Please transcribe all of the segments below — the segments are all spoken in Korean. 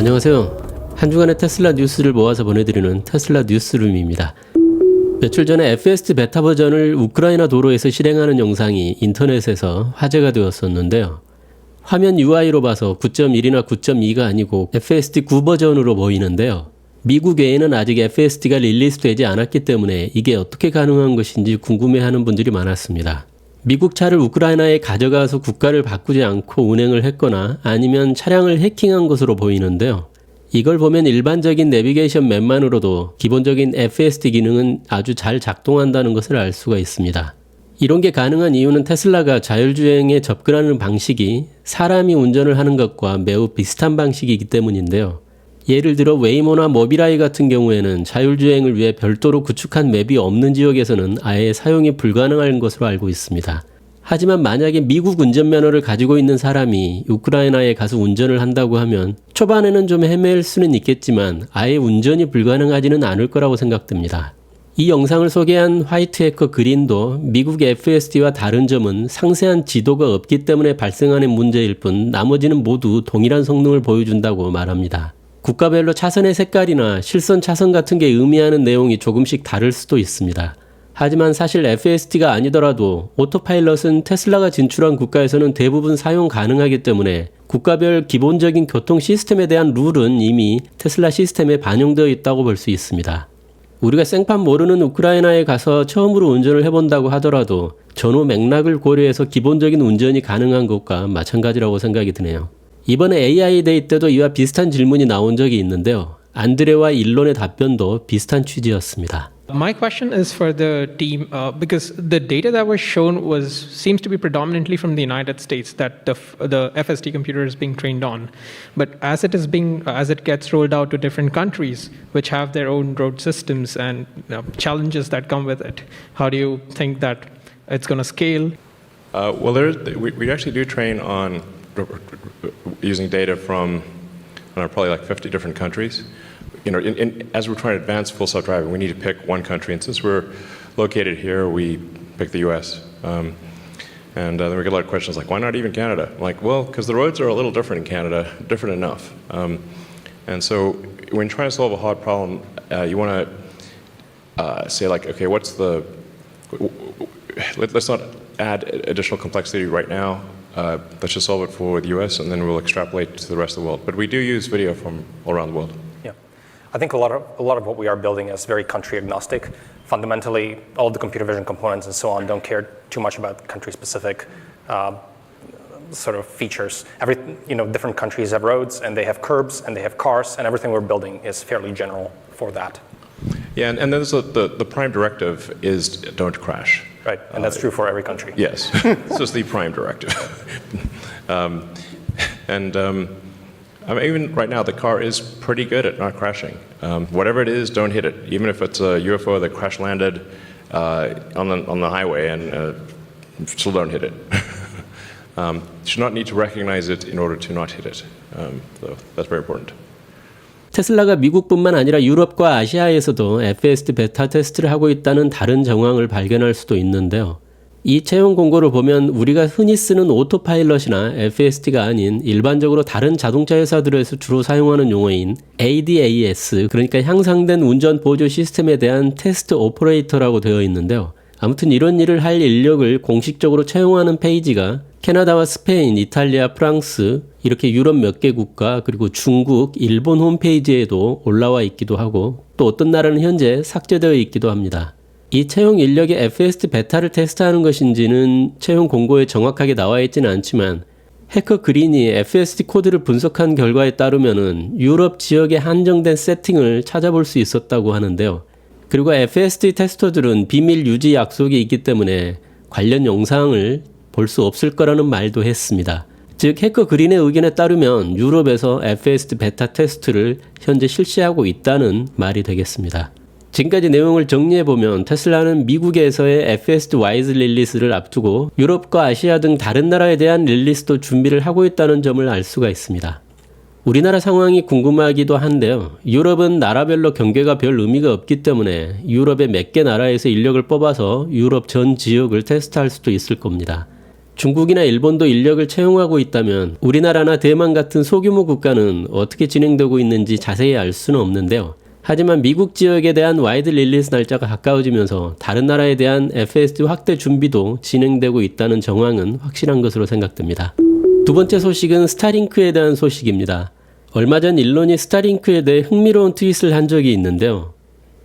안녕하세요. 한 주간의 테슬라 뉴스를 모아서 보내드리는 테슬라 뉴스룸입니다. 며칠 전에 FSD 베타 버전을 우크라이나 도로에서 실행하는 영상이 인터넷에서 화제가 되었었는데요. 화면 UI로 봐서 9.1이나 9.2가 아니고 FSD 9 버전으로 보이는데요. 미국에는 아직 FSD가 릴리스되지 않았기 때문에 이게 어떻게 가능한 것인지 궁금해하는 분들이 많았습니다. 미국 차를 우크라이나에 가져가서 국가를 바꾸지 않고 운행을 했거나 아니면 차량을 해킹한 것으로 보이는데요. 이걸 보면 일반적인 내비게이션 맵만으로도 기본적인 FSD 기능은 아주 잘 작동한다는 것을 알 수가 있습니다. 이런 게 가능한 이유는 테슬라가 자율주행에 접근하는 방식이 사람이 운전을 하는 것과 매우 비슷한 방식이기 때문인데요. 예를 들어 웨이모나 모비라이 같은 경우에는 자율주행을 위해 별도로 구축한 맵이 없는 지역에서는 아예 사용이 불가능한 것으로 알고 있습니다. 하지만 만약에 미국 운전면허를 가지고 있는 사람이 우크라이나에 가서 운전을 한다고 하면 초반에는 좀 헤맬 수는 있겠지만 아예 운전이 불가능하지는 않을 거라고 생각됩니다. 이 영상을 소개한 화이트 해커 그린도 미국 FSD와 다른 점은 상세한 지도가 없기 때문에 발생하는 문제일 뿐 나머지는 모두 동일한 성능을 보여준다고 말합니다. 국가별로 차선의 색깔이나 실선 차선 같은 게 의미하는 내용이 조금씩 다를 수도 있습니다. 하지만 사실 FSD가 아니더라도 오토파일럿은 테슬라가 진출한 국가에서는 대부분 사용 가능하기 때문에 국가별 기본적인 교통 시스템에 대한 룰은 이미 테슬라 시스템에 반영되어 있다고 볼 수 있습니다. 우리가 생판 모르는 우크라이나에 가서 처음으로 운전을 해본다고 하더라도 전후 맥락을 고려해서 기본적인 운전이 가능한 것과 마찬가지라고 생각이 드네요. 이번에 AI 데이 때도 이와 비슷한 질문이 나온 적이 있는데요. 안드레와 일론의 답변도 비슷한 취지였습니다. My question is for the team because the data that was shown seems to be predominantly from the United States that the FSD computer is being trained on, but as it gets rolled out to different countries which have their own road systems and challenges that come with it, how do you think that it's going to scale? We actually do train on using data from probably like 50 different countries. As we're trying to advance full self-driving, we need to pick one country. And since we're located here, we pick the U.S. Then we get a lot of questions like, why not even Canada? I'm like, well, because the roads are a little different in Canada, different enough. And so when trying to solve a hard problem, you want to say like, okay, let's not add additional complexity right now. Let's just solve it for the U.S. and then we'll extrapolate to the rest of the world. But we do use video from all around the world. Yeah, I think a lot of what we are building is very country agnostic. Fundamentally, all of the computer vision components and so on don't care too much about country specific sort of features. Different countries have roads and they have curbs and they have cars, and everything we're building is fairly general for that. Yeah, and then the prime directive is don't crash. Right, and that's true for every country. Yes, this is the prime directive. Even right now, the car is pretty good at not crashing. Whatever it is, don't hit it. Even if it's a UFO that crash landed on the highway, and still don't hit it. You should not need to recognize it in order to not hit it. So that's very important. 테슬라가 미국뿐만 아니라 유럽과 아시아에서도 FSD 베타 테스트를 하고 있다는 다른 정황을 발견할 수도 있는데요. 이 채용 공고를 보면 우리가 흔히 쓰는 오토파일럿이나 FSD가 아닌 일반적으로 다른 자동차 회사들에서 주로 사용하는 용어인 ADAS, 그러니까 향상된 운전 보조 시스템에 대한 테스트 오퍼레이터라고 되어 있는데요. 아무튼 이런 일을 할 인력을 공식적으로 채용하는 페이지가 캐나다와 스페인, 이탈리아, 프랑스, 이렇게 유럽 몇 개국가, 그리고 중국, 일본 홈페이지에도 올라와 있기도 하고, 또 어떤 나라는 현재 삭제되어 있기도 합니다. 이 채용 인력이 FSD 베타를 테스트하는 것인지는 채용 공고에 정확하게 나와 있지는 않지만, 해커 그린이 FSD 코드를 분석한 결과에 따르면은 유럽 지역에 한정된 세팅을 찾아볼 수 있었다고 하는데요. 그리고 FSD 테스터들은 비밀 유지 약속이 있기 때문에 관련 영상을 볼 수 없을 거라는 말도 했습니다. 즉 해커 그린의 의견에 따르면 유럽에서 FSD 베타 테스트를 현재 실시하고 있다는 말이 되겠습니다. 지금까지 내용을 정리해보면 테슬라는 미국에서의 FSD 와이즈 릴리스를 앞두고 유럽과 아시아 등 다른 나라에 대한 릴리스도 준비를 하고 있다는 점을 알 수가 있습니다. 우리나라 상황이 궁금하기도 한데요. 유럽은 나라별로 경계가 별 의미가 없기 때문에 유럽의 몇 개 나라에서 인력을 뽑아서 유럽 전 지역을 테스트할 수도 있을 겁니다. 중국이나 일본도 인력을 채용하고 있다면 우리나라나 대만 같은 소규모 국가는 어떻게 진행되고 있는지 자세히 알 수는 없는데요. 하지만 미국 지역에 대한 와이드 릴리스 날짜가 가까워지면서 다른 나라에 대한 FSD 확대 준비도 진행되고 있다는 정황은 확실한 것으로 생각됩니다. 두 번째 소식은 스타링크에 대한 소식입니다. 얼마 전 일론이 스타링크에 대해 흥미로운 트윗을 한 적이 있는데요.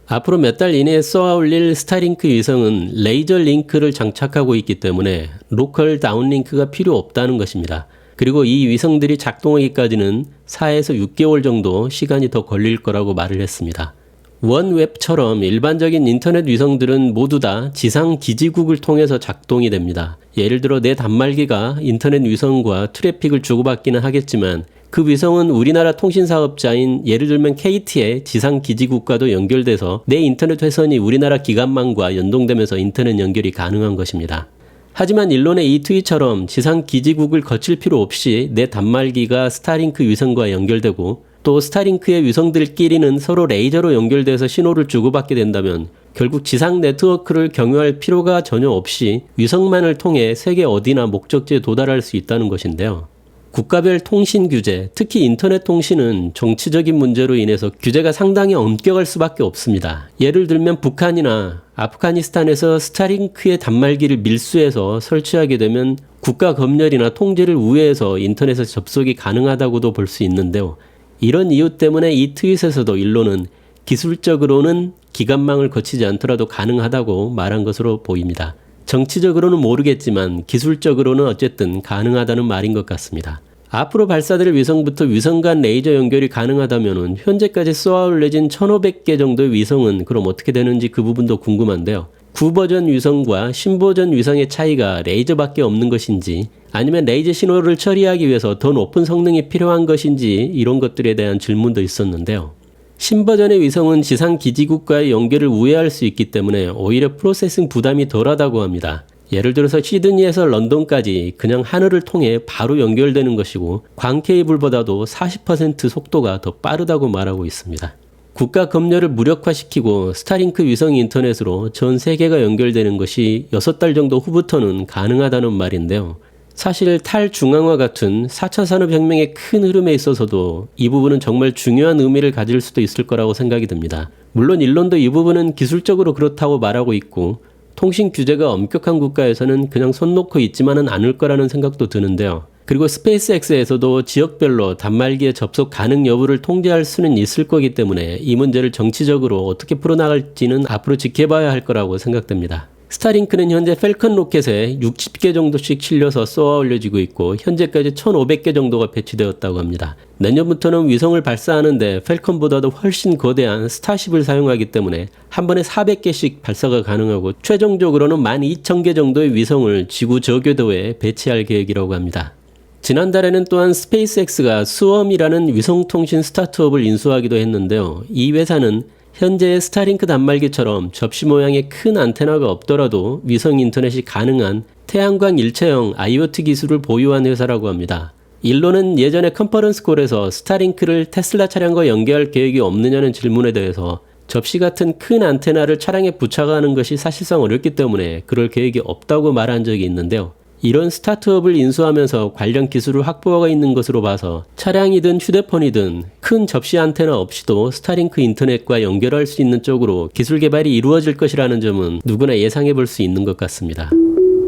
앞으로 몇 달 이내에 쏘아 올릴 스타링크 위성은 레이저 링크를 장착하고 있기 때문에 로컬 다운링크가 필요 없다는 것입니다. 그리고 이 위성들이 작동하기까지는 4에서 6개월 정도 시간이 더 걸릴 거라고 말을 했습니다. 원웹처럼 일반적인 인터넷 위성들은 모두 다 지상 기지국을 통해서 작동이 됩니다. 예를 들어 내 단말기가 인터넷 위성과 트래픽을 주고받기는 하겠지만 그 위성은 우리나라 통신사업자인 예를 들면 KT의 지상 기지국과도 연결돼서 내 인터넷 회선이 우리나라 기관망과 연동되면서 인터넷 연결이 가능한 것입니다. 하지만 일론의 이 트윗처럼 지상 기지국을 거칠 필요 없이 내 단말기가 스타링크 위성과 연결되고 또 스타링크의 위성들끼리는 서로 레이저로 연결돼서 신호를 주고받게 된다면 결국 지상 네트워크를 경유할 필요가 전혀 없이 위성만을 통해 세계 어디나 목적지에 도달할 수 있다는 것인데요. 국가별 통신 규제, 특히 인터넷 통신은 정치적인 문제로 인해서 규제가 상당히 엄격할 수밖에 없습니다. 예를 들면 북한이나 아프가니스탄에서 스타링크의 단말기를 밀수해서 설치하게 되면 국가 검열이나 통제를 우회해서 인터넷에 접속이 가능하다고도 볼 수 있는데요. 이런 이유 때문에 이 트윗에서도 일론은 기술적으로는 기관망을 거치지 않더라도 가능하다고 말한 것으로 보입니다. 정치적으로는 모르겠지만 기술적으로는 어쨌든 가능하다는 말인 것 같습니다. 앞으로 발사될 위성부터 위성 간 레이저 연결이 가능하다면 현재까지 쏘아 올려진 1500개 정도의 위성은 그럼 어떻게 되는지 그 부분도 궁금한데요. 구버전 위성과 신버전 위성의 차이가 레이저밖에 없는 것인지 아니면 레이저 신호를 처리하기 위해서 더 높은 성능이 필요한 것인지 이런 것들에 대한 질문도 있었는데요. 신버전의 위성은 지상 기지국과의 연결을 우회할 수 있기 때문에 오히려 프로세싱 부담이 덜하다고 합니다. 예를 들어서 시드니에서 런던까지 그냥 하늘을 통해 바로 연결되는 것이고 광 케이블보다도 40% 속도가 더 빠르다고 말하고 있습니다. 국가 검열을 무력화시키고 스타링크 위성 인터넷으로 전 세계가 연결되는 것이 6달 정도 후부터는 가능하다는 말인데요. 사실 탈중앙화 같은 4차 산업혁명의 큰 흐름에 있어서도 이 부분은 정말 중요한 의미를 가질 수도 있을 거라고 생각이 듭니다. 물론 일론도 이 부분은 기술적으로 그렇다고 말하고 있고 통신 규제가 엄격한 국가에서는 그냥 손 놓고 있지만은 않을 거라는 생각도 드는데요. 그리고 스페이스X에서도 지역별로 단말기에 접속 가능 여부를 통제할 수는 있을 거기 때문에 이 문제를 정치적으로 어떻게 풀어나갈지는 앞으로 지켜봐야 할 거라고 생각됩니다. 스타링크는 현재 펠컨 로켓에 60개 정도씩 실려서 쏘아 올려지고 있고 현재까지 1500개 정도가 배치되었다고 합니다. 내년부터는 위성을 발사하는데 펠컨보다도 훨씬 거대한 스타쉽을 사용하기 때문에 한 번에 400개씩 발사가 가능하고 최종적으로는 12,000개 정도의 위성을 지구 저궤도에 배치할 계획이라고 합니다. 지난달에는 또한 스페이스X가 스웜이라는 위성통신 스타트업을 인수하기도 했는데요. 이 회사는 현재의 스타링크 단말기처럼 접시 모양의 큰 안테나가 없더라도 위성 인터넷이 가능한 태양광 일체형 IoT 기술을 보유한 회사라고 합니다. 일론은 예전에 컨퍼런스 콜에서 스타링크를 테슬라 차량과 연계할 계획이 없느냐는 질문에 대해서 접시 같은 큰 안테나를 차량에 부착하는 것이 사실상 어렵기 때문에 그럴 계획이 없다고 말한 적이 있는데요. 이런 스타트업을 인수하면서 관련 기술을 확보하고 있는 것으로 봐서 차량이든 휴대폰이든 큰 접시 안테나 없이도 스타링크 인터넷과 연결할 수 있는 쪽으로 기술 개발이 이루어질 것이라는 점은 누구나 예상해 볼 수 있는 것 같습니다.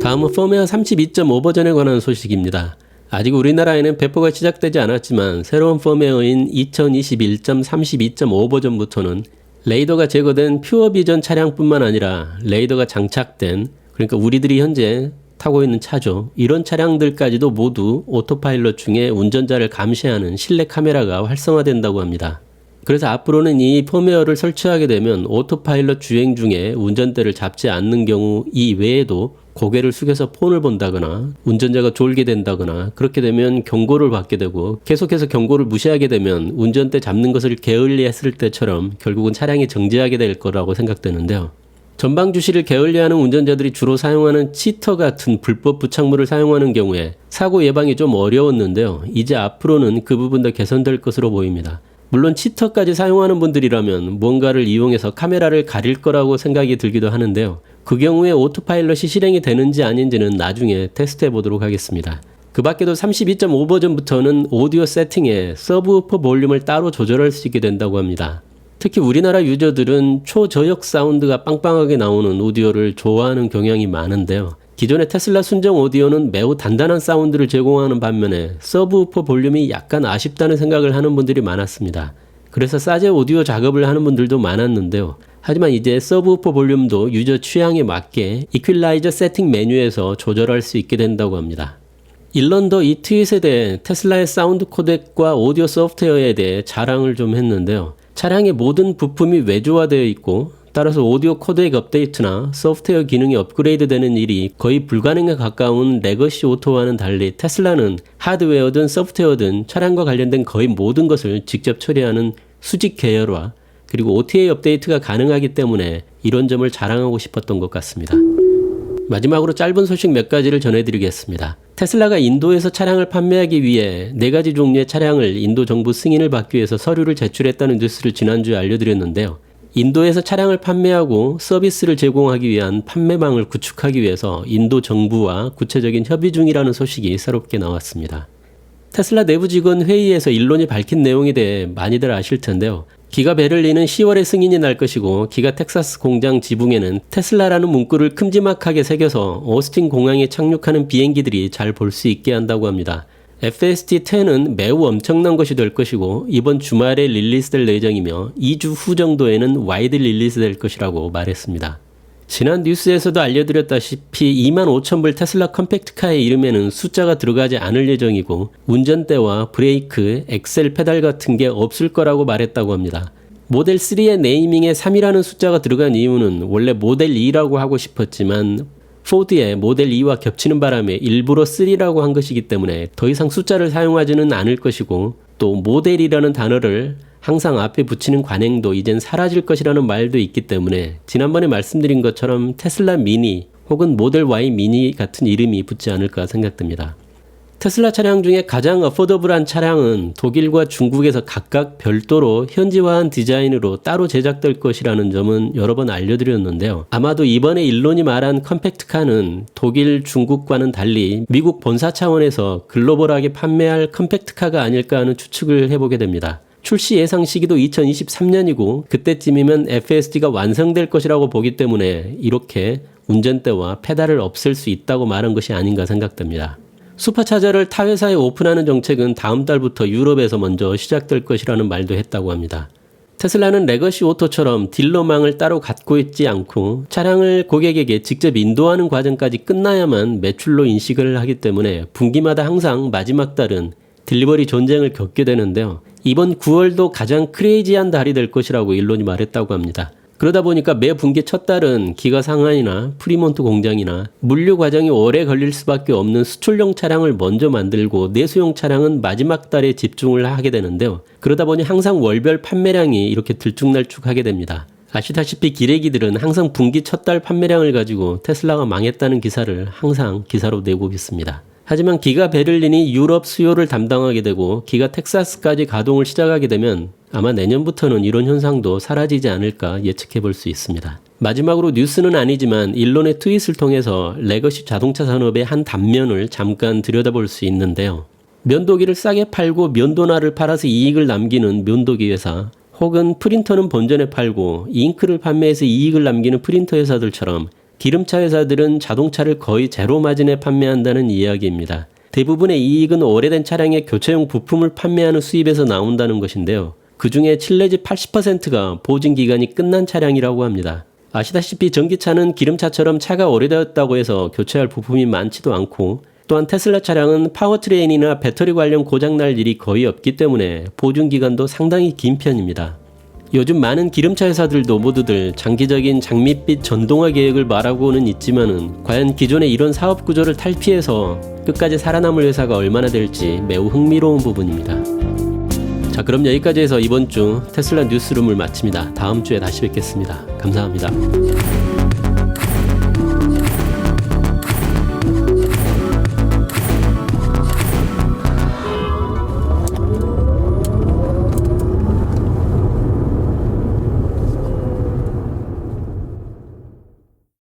다음은 펌웨어 32.5 버전에 관한 소식입니다. 아직 우리나라에는 배포가 시작되지 않았지만 새로운 펌웨어인 2021.32.5 버전부터는 레이더가 제거된 퓨어 비전 차량뿐만 아니라 레이더가 장착된, 그러니까 우리들이 현재 타고 있는 차죠. 이런 차량들까지도 모두 오토파일럿 중에 운전자를 감시하는 실내 카메라가 활성화된다고 합니다. 그래서 앞으로는 이 펌웨어를 설치하게 되면 오토파일럿 주행 중에 운전대를 잡지 않는 경우 이외에도 고개를 숙여서 폰을 본다거나 운전자가 졸게 된다거나 그렇게 되면 경고를 받게 되고 계속해서 경고를 무시하게 되면 운전대 잡는 것을 게을리했을 때처럼 결국은 차량이 정지하게 될 거라고 생각되는데요. 전방 주시를 게을리하는 운전자들이 주로 사용하는 치터 같은 불법 부착물을 사용하는 경우에 사고 예방이 좀 어려웠는데요. 이제 앞으로는 그 부분도 개선될 것으로 보입니다. 물론 치터까지 사용하는 분들이라면 뭔가를 이용해서 카메라를 가릴 거라고 생각이 들기도 하는데요. 그 경우에 오토파일럿이 실행이 되는지 아닌지는 나중에 테스트해 보도록 하겠습니다. 그 밖에도 32.5 버전부터는 오디오 세팅에 서브우퍼 볼륨을 따로 조절할 수 있게 된다고 합니다. 특히 우리나라 유저들은 초저역 사운드가 빵빵하게 나오는 오디오를 좋아하는 경향이 많은데요. 기존의 테슬라 순정 오디오는 매우 단단한 사운드를 제공하는 반면에 서브우퍼 볼륨이 약간 아쉽다는 생각을 하는 분들이 많았습니다. 그래서 사제 오디오 작업을 하는 분들도 많았는데요. 하지만 이제 서브우퍼 볼륨도 유저 취향에 맞게 이퀄라이저 세팅 메뉴에서 조절할 수 있게 된다고 합니다. 일런더 이 트윗에 대해 테슬라의 사운드 코덱과 오디오 소프트웨어에 대해 자랑을 좀 했는데요. 차량의 모든 부품이 외주화되어 있고 따라서 오디오 코덱 업데이트나 소프트웨어 기능이 업그레이드되는 일이 거의 불가능에 가까운 레거시 오토와는 달리 테슬라는 하드웨어든 소프트웨어든 차량과 관련된 거의 모든 것을 직접 처리하는 수직 계열화 그리고 OTA 업데이트가 가능하기 때문에 이런 점을 자랑하고 싶었던 것 같습니다. 마지막으로 짧은 소식 몇 가지를 전해드리겠습니다. 테슬라가 인도에서 차량을 판매하기 위해 4가지 종류의 차량을 인도 정부 승인을 받기 위해서 서류를 제출했다는 뉴스를 지난주에 알려드렸는데요. 인도에서 차량을 판매하고 서비스를 제공하기 위한 판매망을 구축하기 위해서 인도 정부와 구체적인 협의 중이라는 소식이 새롭게 나왔습니다. 테슬라 내부 직원 회의에서 일론이 밝힌 내용에 대해 많이들 아실 텐데요. 기가 베를린은 10월에 승인이 날 것이고 기가 텍사스 공장 지붕에는 테슬라라는 문구를 큼지막하게 새겨서 오스틴 공항에 착륙하는 비행기들이 잘 볼 수 있게 한다고 합니다. FST-10은 매우 엄청난 것이 될 것이고 이번 주말에 릴리스될 예정이며 2주 후 정도에는 와이드 릴리스될 것이라고 말했습니다. 지난 뉴스에서도 알려드렸다시피 25,000불 테슬라 컴팩트카의 이름에는 숫자가 들어가지 않을 예정이고 운전대와 브레이크, 엑셀 페달 같은 게 없을 거라고 말했다고 합니다. 모델 3의 네이밍에 3이라는 숫자가 들어간 이유는 원래 모델 2라고 하고 싶었지만 포드의 모델 2와 겹치는 바람에 일부러 3라고 한 것이기 때문에 더 이상 숫자를 사용하지는 않을 것이고 또 모델이라는 단어를 항상 앞에 붙이는 관행도 이젠 사라질 것이라는 말도 있기 때문에 지난번에 말씀드린 것처럼 테슬라 미니 혹은 모델 Y 미니 같은 이름이 붙지 않을까 생각됩니다. 테슬라 차량 중에 가장 어포더블한 차량은 독일과 중국에서 각각 별도로 현지화한 디자인으로 따로 제작될 것이라는 점은 여러 번 알려드렸는데요. 아마도 이번에 일론이 말한 컴팩트카는 독일, 중국과는 달리 미국 본사 차원에서 글로벌하게 판매할 컴팩트카가 아닐까 하는 추측을 해보게 됩니다. 출시 예상 시기도 2023년이고 그때쯤이면 FSD가 완성될 것이라고 보기 때문에 이렇게 운전대와 페달을 없앨 수 있다고 말한 것이 아닌가 생각됩니다. 슈퍼차저를 타 회사에 오픈하는 정책은 다음 달부터 유럽에서 먼저 시작될 것이라는 말도 했다고 합니다. 테슬라는 레거시 오토처럼 딜러망을 따로 갖고 있지 않고 차량을 고객에게 직접 인도하는 과정까지 끝나야만 매출로 인식을 하기 때문에 분기마다 항상 마지막 달은 딜리버리 전쟁을 겪게 되는데요. 이번 9월도 가장 크레이지한 달이 될 것이라고 일론이 말했다고 합니다. 그러다 보니까 매 분기 첫 달은 기가 상하이나 프리몬트 공장이나 물류 과정이 오래 걸릴 수밖에 없는 수출용 차량을 먼저 만들고 내수용 차량은 마지막 달에 집중을 하게 되는데요. 그러다 보니 항상 월별 판매량이 이렇게 들쭉날쭉하게 됩니다. 아시다시피 기레기들은 항상 분기 첫 달 판매량을 가지고 테슬라가 망했다는 기사를 항상 기사로 내고 있습니다. 하지만 기가 베를린이 유럽 수요를 담당하게 되고 기가 텍사스까지 가동을 시작하게 되면 아마 내년부터는 이런 현상도 사라지지 않을까 예측해 볼 수 있습니다. 마지막으로 뉴스는 아니지만 일론의 트윗을 통해서 레거시 자동차 산업의 한 단면을 잠깐 들여다볼 수 있는데요. 면도기를 싸게 팔고 면도날을 팔아서 이익을 남기는 면도기 회사 혹은 프린터는 본전에 팔고 잉크를 판매해서 이익을 남기는 프린터 회사들처럼 기름차 회사들은 자동차를 거의 제로 마진에 판매한다는 이야기입니다. 대부분의 이익은 오래된 차량의 교체용 부품을 판매하는 수입에서 나온다는 것인데요. 그 중에 7 내지 80%가 보증기간이 끝난 차량이라고 합니다. 아시다시피 전기차는 기름차처럼 차가 오래되었다고 해서 교체할 부품이 많지도 않고 또한 테슬라 차량은 파워트레인이나 배터리 관련 고장날 일이 거의 없기 때문에 보증기간도 상당히 긴 편입니다. 요즘 많은 기름차 회사들도 모두들 장기적인 장밋빛 전동화 계획을 말하고는 있지만은 과연 기존의 이런 사업 구조를 탈피해서 끝까지 살아남을 회사가 얼마나 될지 매우 흥미로운 부분입니다. 자, 그럼 여기까지 해서 이번 주 테슬라 뉴스룸을 마칩니다. 다음 주에 다시 뵙겠습니다. 감사합니다.